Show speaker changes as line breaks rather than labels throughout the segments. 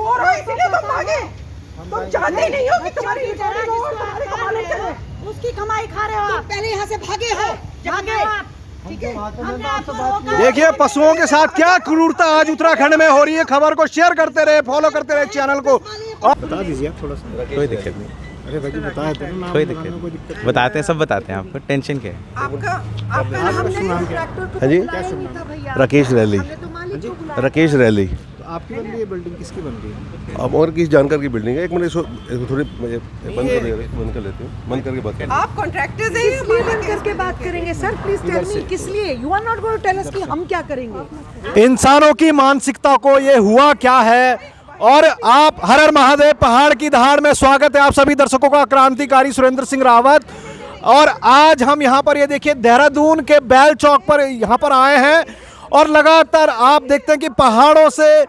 चोर हो इसलिए तुम भागे। तुम जानते नहीं हो कि तुम्हारी
उसकी कमाई खा रहे हो आप।
पहले यहाँ से भागे हो,
भागे आप, ठीक है।
देखिए पशुओं के साथ क्या क्रूरता आज उत्तराखंड में हो रही है। खबर को शेयर करते रहे, फॉलो करते रहे चैनल को। बता दीजिए आप थोड़ा सा।
कोई दिक्कत नहीं,
अरे भाई बताए तो ना,
कोई दिक्कत नहीं, बताते हैं, सब बताते हैं आपको, टेंशन क्या है।
आपका नाम क्या है?
हाँ जी, राकेश रैली, राकेश रैली।
आपकी बन रही है बिल्डिंग, किसकी बन रही है?
अब और किस जानकार की बिल्डिंग है? एक मिनट थोड़ी बंद कर लेती हूँ, बंद करके बात करते हैं।
आप कॉन्ट्रैक्टर्स हैं,
किस लिए बंद करके बात करेंगे सर? प्लीज टेल मी, किस लिए? You are not going to tell us कि हम क्या करेंगे।
इंसानों की मानसिकता को ये हुआ क्या है। और आप हर हर महादेव पहाड़ की दहाड़ में स्वागत है आप सभी दर्शकों का। क्रांतिकारी सुरेंद्र सिंह रावत। और आज हम यहाँ पर ये देखिए देहरादून के बैल चौक पर यहाँ पर आए हैं और लगातार आप देखते हैं कि पहाड़ों से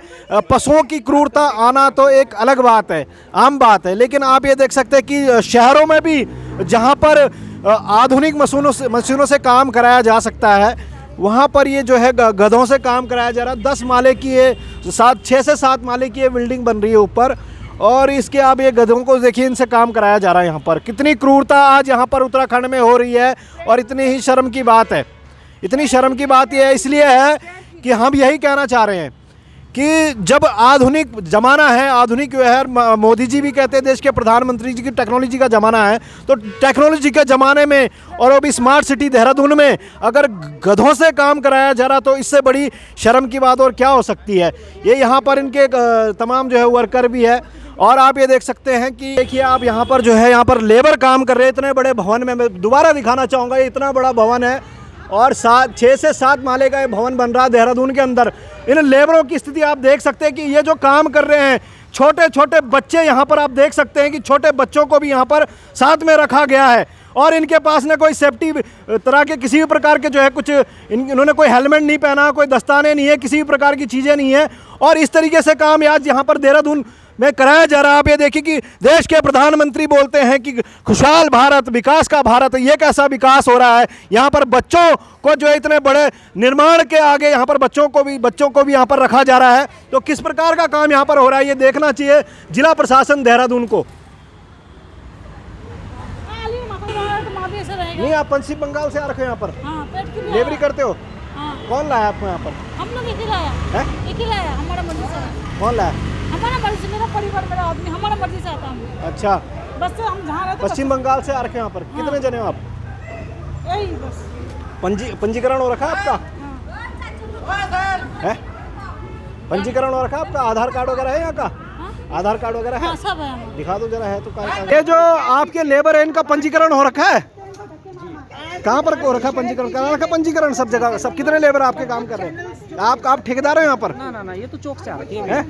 पशुओं की क्रूरता आना तो एक अलग बात है, आम बात है। लेकिन आप ये देख सकते हैं कि शहरों में भी जहाँ पर आधुनिक मशीनों से काम कराया जा सकता है, वहाँ पर ये जो है गधों से काम कराया जा रहा है। 10 माले की ये 6 से 7 माले की ये बिल्डिंग बन रही है ऊपर। और इसके आप ये गधों को देखिए, इनसे काम कराया जा रहा है। यहाँ पर कितनी क्रूरता आज यहाँ पर उत्तराखंड में हो रही है। और इतनी ही शर्म की बात है, इतनी शर्म की बात यह इसलिए है कि हम यही कहना चाह रहे हैं कि जब आधुनिक ज़माना है, आधुनिक जो है मोदी जी भी कहते हैं देश के प्रधानमंत्री जी की टेक्नोलॉजी का ज़माना है, तो टेक्नोलॉजी के ज़माने में और वो भी स्मार्ट सिटी देहरादून में अगर गधों से काम कराया जा रहा तो इससे बड़ी शर्म की बात और क्या हो सकती है। ये यहाँ पर इनके तमाम जो है वर्कर भी है। और आप ये देख सकते हैं कि देखिए आप यहाँ पर जो है यहाँ पर लेबर काम कर रहे हैं इतने बड़े भवन में। मैं दोबारा दिखाना चाहूँगा, ये इतना बड़ा भवन है और 6 से 7 माले का ये भवन बन रहा है देहरादून के अंदर। इन लेबरों की स्थिति आप देख सकते हैं कि ये जो काम कर रहे हैं, छोटे छोटे बच्चे यहाँ पर आप देख सकते हैं कि छोटे बच्चों को भी यहाँ पर साथ में रखा गया है। और इनके पास न कोई सेफ्टी तरह के किसी भी प्रकार के जो है कुछ इन्होंने कोई हेलमेट नहीं पहना, कोई दस्ताने नहीं है, किसी भी प्रकार की चीज़ें नहीं है। और इस तरीके से काम आज यहाँ पर देहरादून में कराया जा रहा है। आप ये देखिए कि देश के प्रधानमंत्री बोलते हैं कि खुशहाल भारत, विकास का भारत, ये कैसा विकास हो रहा है। यहाँ पर बच्चों को जो है इतने बड़े निर्माण के आगे यहाँ पर बच्चों को भी यहाँ पर रखा जा रहा है। तो किस प्रकार का काम यहाँ पर हो रहा है ये देखना चाहिए जिला प्रशासन देहरादून को। नहीं, आप पश्चिम बंगाल से आ रखे हो यहाँ पर, लेबरी करते हो? कौन लाया आपको यहाँ पर?
हम लोग एक ही लाया, हमारा मर्जी से।
कौन लाया?
हमारा मर्जी से, मेरा परिवार, मेरा आदमी, हमारा मर्जी से आता हम।
अच्छा,
बस हम जहाँ रहते
पश्चिम बंगाल से आ रखे हैं यहाँ पर। कितने जने हो आप?
यही बस।
पंजीकरण हो रखा है आपका? है पंजीकरण हो रखा है आपका? आधार कार्ड वगैरह है यहाँ का? आधार कार्ड वगैरह है?
सब है।
दिखा दो जरा, है तो। ये जो आपके लेबर है इनका पंजीकरण हो रखा है? कहाँ पर हो रखा पंजीकरण? करा रखा पंजीकरण सब जगह? सब कितने लेबर आपके काम कर रहे हैं? आप ठेकेदार हो यहाँ पर?
ना, ये तो चौक से आ रखी है।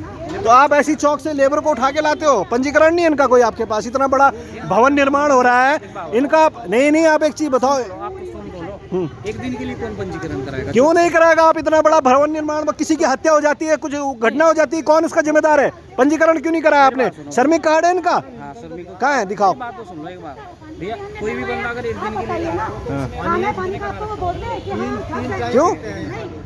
तो आप ऐसी चौक से लेबर को उठा के लाते हो? पंजीकरण नहीं इनका कोई आपके पास? इतना बड़ा भवन निर्माण हो रहा है इनका। नहीं, आप एक चीज बताओ,
एक दिन के लिए कौन पंजीकरण कराएगा?
क्यों नहीं कराएगा? आप इतना बड़ा भवन निर्माण, किसी की हत्या हो जाती है, कुछ घटना हो जाती है, कौन उसका जिम्मेदार है? पंजीकरण क्यों नहीं कराया आपने? श्रमिक कार्ड है इनका? कहाँ है, दिखाओ।
बात तो सुन लो एक बार भैया, कोई भी बंदा अगर एक दिन के लिए
क्यों?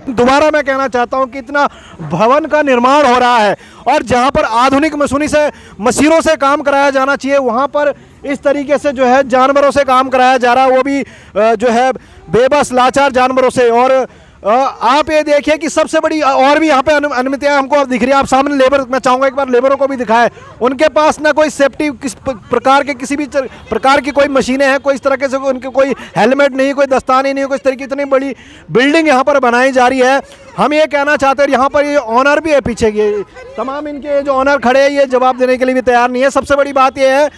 दोबारा मैं कहना चाहता हूं कि इतना भवन का निर्माण हो रहा है और जहां पर आधुनिक मशीनों से काम कराया जाना चाहिए, वहां पर इस तरीके से जो है जानवरों से काम कराया जा रहा है, वो भी जो है बेबस लाचार जानवरों से। और आप ये देखिए कि सबसे बड़ी और भी यहाँ पे अनियमितताएं हमको दिख रही है। आप सामने लेबर, मैं चाहूँगा एक बार लेबरों को भी दिखाएं। उनके पास ना कोई सेफ्टी किस प्रकार के किसी भी प्रकार की कोई मशीनें हैं, कोई इस तरह से उनके कोई हेलमेट नहीं, कोई दस्ताने नहीं, कोई इस तरह की इतनी बड़ी बिल्डिंग यहाँ पर बनाई जा रही है। हम ये कहना चाहते हैं, यहाँ पर ये ऑनर भी है पीछे के तमाम इनके जो ऑनर खड़े हैं, ये जवाब देने के लिए भी तैयार नहीं है। सबसे बड़ी बात यह है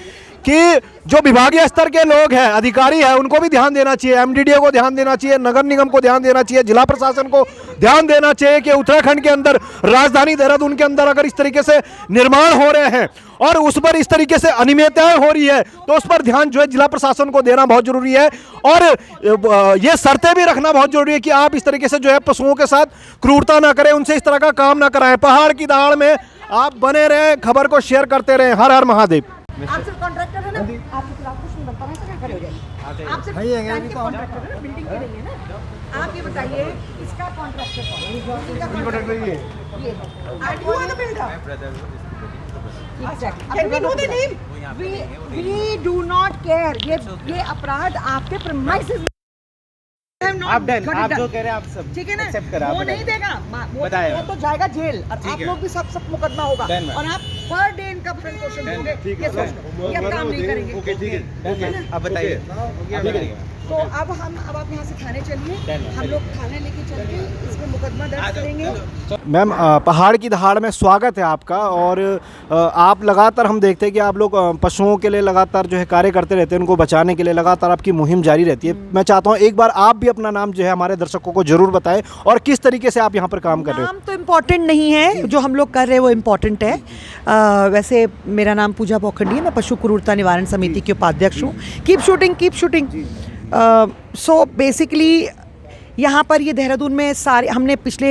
कि जो विभागीय स्तर के लोग हैं, अधिकारी हैं, उनको भी ध्यान देना चाहिए, एमडीडीए को ध्यान देना चाहिए, नगर निगम को ध्यान देना चाहिए, जिला प्रशासन को ध्यान देना चाहिए कि उत्तराखंड के अंदर, राजधानी देहरादून के अंदर अगर इस तरीके से निर्माण हो रहे हैं और उस पर इस तरीके से अनियमितताएं हो रही है तो उस पर ध्यान जो है जिला प्रशासन को देना बहुत जरूरी है। और ये शर्तें भी रखना बहुत जरूरी है कि आप इस तरीके से जो है पशुओं के साथ क्रूरता ना करें, उनसे इस तरह का काम ना कराएं। पहाड़ की दहाड़ में आप बने रहें, खबर को शेयर करते रहें। हर हर महादेव।
आप सिर्फ कॉन्ट्रैक्टर है ना? आपके खिलाफ कुछ नहीं बनता, वैसे क्या खड़े हो जाइए। आप सिर्फ कॉन्ट्रैक्टर है, बिल्डिंग के लिए ना। आप ये बताइए इसका कॉन्ट्रैक्टर कौन है? ये you are the builder. Can we know the name? We do not care. ये अपराध आपके premises में
आप डन, आप जो कह रहे हैं आप सब
ठीक है ना,
accept करा,
वो नहीं देगा,
बताया।
वो तो जाएगा जेल और आप लोग भी सब मुकदमा होगा
Done, ma'am।
और आप पर डे इनका फ्रंट क्वेश्चन दोगे, ये सोचो, ये हम काम नहीं करेंगे।
ओके ठीक है, आप बताइए।
तो अब आप यहाँ से थाने चलिए, हम लोग थाने लेके चल के इसमें मुकदमा दर्ज करेंगे।
मैम पहाड़ की दहाड़ में स्वागत है आपका। और आप लगातार हम देखते हैं कि आप लोग पशुओं के लिए लगातार जो है कार्य करते रहते हैं, उनको बचाने के लिए लगातार आपकी मुहिम जारी रहती है। मैं चाहता हूँ एक बार आप भी अपना नाम जो है हमारे दर्शकों को जरूर बताएं और किस तरीके से आप यहाँ पर काम कर रहे हो।
नाम तो इम्पोर्टेंट नहीं है, जो हम लोग कर रहे हैं वो इम्पोर्टेंट है। वैसे मेरा नाम पूजा पोखंडी है, मैं पशु क्रूरता निवारण समिति की उपाध्यक्ष हूँ। Keep shooting. सो बेसिकली यहाँ पर ये देहरादून में सारे हमने पिछले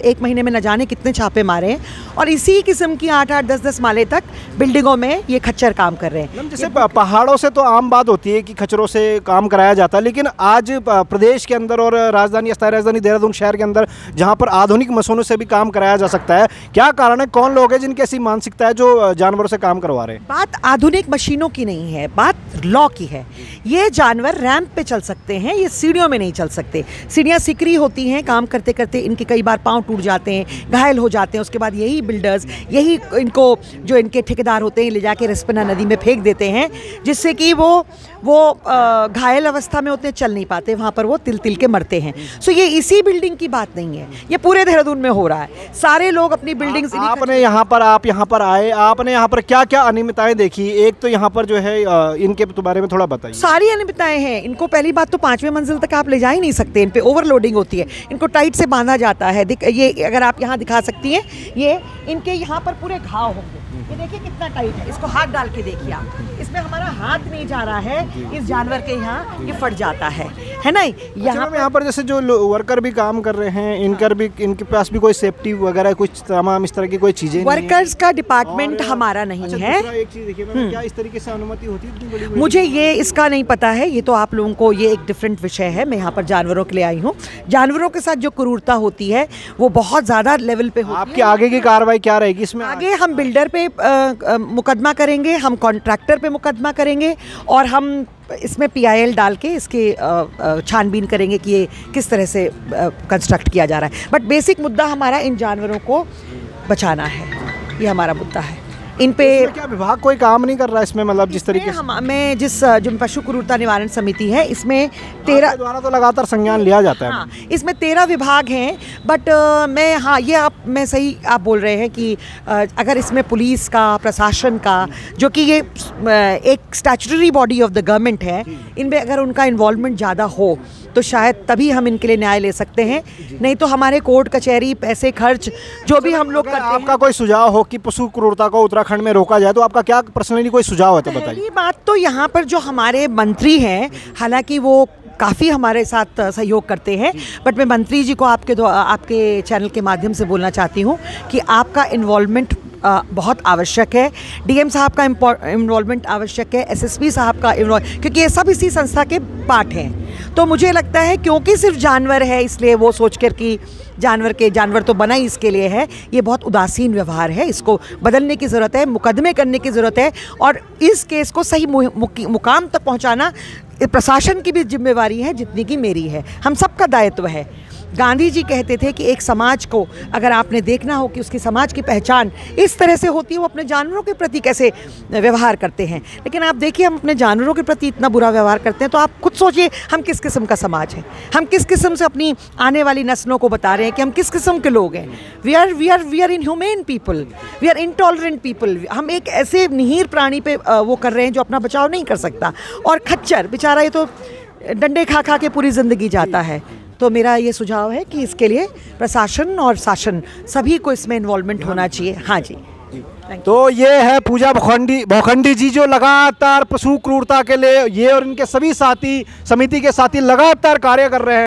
1 महीने में न जाने कितने छापे मारे हैं और इसी किस्म की 8-8, 10-10 माले तक बिल्डिंगों में ये खच्चर काम कर रहे हैं।
मैम जैसे पहाड़ों से तो आम बात होती है कि खच्चरों से काम कराया जाता है, लेकिन आज प्रदेश के अंदर और स्थायी राजधानी देहरादून शहर के अंदर जहाँ पर आधुनिक मशीनों से भी काम कराया जा सकता है, क्या कारण है, कौन लोग हैं जिनकी ऐसी मानसिकता है जो जानवरों से काम करवा रहे हैं?
बात आधुनिक मशीनों की नहीं है, बात लॉ की है। ये जानवर रैंप पे चल सकते हैं, ये सीढ़ियों में नहीं चल सकते। सीढ़ियाँ सिकरी होती हैं, काम करते करते इनके कई बार पाँव टूट जाते हैं, घायल हो जाते हैं। उसके बाद यही बिल्डर्स यही इनको जो इनके ठेकेदार होते हैं ले जाके रिस्पना नदी में फेंक देते हैं, जिससे कि वो घायल अवस्था में होते हैं, चल नहीं पाते, वहाँ पर वो तिल के मरते हैं। सो ये इसी बिल्डिंग की बात नहीं है, ये पूरे देहरादून में हो रहा है। सारे लोग अपनी बिल्डिंग्स
आपने यहाँ पर आप यहाँ पर आए, आपने यहाँ पर क्या क्या अनियमितताएं देखी? एक तो यहाँ पर जो है इनके बारे में थोड़ा बताइए।
सारी अनियमितताएं हैं। इनको पहली बात तो 5वें मंजिल तक आप ले जा ही नहीं सकते, इन पे ओवरलोडिंग होती है, इनको टाइट से बांधा जाता है। ये अगर आप यहाँ दिखा सकती हैं, ये इनके यहाँ पर पूरे घाव होंगे, ये देखिए कितना टाइट है, इसको हाथ डाल के देखिए आप, इसमें हमारा हाथ नहीं जा रहा है, इस जानवर के यहाँ ये फट जाता है ना।
यहाँ पर जैसे जो वर्कर भी काम कर रहे हैं, इनके पास भी कोई सेफ्टी वगैरह कुछ तमाम इस तरह की कोई चीजें
वर्कर्स का डिपार्टमेंट हमारा नहीं है।
एक चीज देखिए, क्या इस तरीके से अनुमति होती है इतनी बड़ी?
मुझे ये इसका नहीं पता है, ये तो आप लोगों को ये एक डिफरेंट विषय है। मैं यहाँ पर जानवरों के लिए आई हूँ। जानवरों के साथ जो क्रूरता होती है वो बहुत ज़्यादा लेवल पे होती है।
आपकी आगे की कार्रवाई क्या रहेगी इसमें?
आगे हम बिल्डर पे मुकदमा करेंगे, हम कॉन्ट्रैक्टर पे मुकदमा करेंगे और हम इसमें PIL डाल के इसके छानबीन करेंगे कि ये किस तरह से कंस्ट्रक्ट किया जा रहा है। बट बेसिक मुद्दा हमारा इन जानवरों को बचाना है, ये हमारा मुद्दा है। इन पे
क्या विभाग कोई काम नहीं कर रहा है इसमें? मतलब जिस तरीके से
मैं जो पशु क्रूरता निवारण समिति है, इसमें 13
द्वारा तो लगातार संज्ञान लिया जाता है।
हाँ, इसमें 13 विभाग हैं। बट मैं सही आप बोल रहे हैं कि अगर इसमें पुलिस का, प्रशासन का, जो कि ये एक statutory body of the government है, इनमें अगर उनका इन्वॉल्वमेंट ज़्यादा हो तो शायद तभी हम इनके लिए न्याय ले सकते हैं। नहीं तो हमारे कोर्ट कचहरी, पैसे खर्च जो भी हम लोग करते हैं।
आपका कोई सुझाव हो कि पशु क्रूरता को उत्तराखंड में रोका जाए, तो आपका क्या पर्सनली कोई सुझाव है तो बताइए।
पहली बात तो यहाँ पर जो हमारे मंत्री हैं, हालांकि वो काफ़ी हमारे साथ सहयोग करते हैं, बट मैं मंत्री जी को आपके चैनल के माध्यम से बोलना चाहती हूँ कि आपका इन्वॉल्वमेंट बहुत आवश्यक है। DM साहब का इन्वॉल्वमेंट आवश्यक है, SSP साहब का क्योंकि ये सब इसी संस्था के पार्ट हैं। तो मुझे लगता है क्योंकि सिर्फ जानवर है इसलिए वो सोचकर कि जानवर तो बना ही इसके लिए है, ये बहुत उदासीन व्यवहार है। इसको बदलने की ज़रूरत है, मुकदमे करने की ज़रूरत है और इस केस को सही मुकाम तक पहुंचाना प्रशासन की भी जिम्मेवारी है जितनी कि मेरी है। हम सबका दायित्व है। गांधी जी कहते थे कि एक समाज को अगर आपने देखना हो कि उसकी समाज की पहचान इस तरह से होती है, वो अपने जानवरों के प्रति कैसे व्यवहार करते हैं। लेकिन आप देखिए, हम अपने जानवरों के प्रति इतना बुरा व्यवहार करते हैं, तो आप खुद सोचिए हम किस किस्म का समाज है, हम किस किस्म से अपनी आने वाली नस्लों को बता रहे हैं कि हम किस किस्म के लोग हैं। We are inhuman people, we are intolerant people. हम एक ऐसे निहीर प्राणी पे वो कर रहे हैं जो अपना बचाव नहीं कर सकता। और खच्चर बेचारा ये तो डंडे खा के पूरी ज़िंदगी जाता है। तो मेरा ये सुझाव है कि इसके लिए प्रशासन और शासन सभी को इसमें इन्वॉल्वमेंट होना चाहिए। हाँ जी।
तो ये है पूजा भोखंडी जी, जो लगातार पशु क्रूरता के लिए ये और इनके सभी साथी, समिति के साथी लगातार कार्य कर रहे हैं।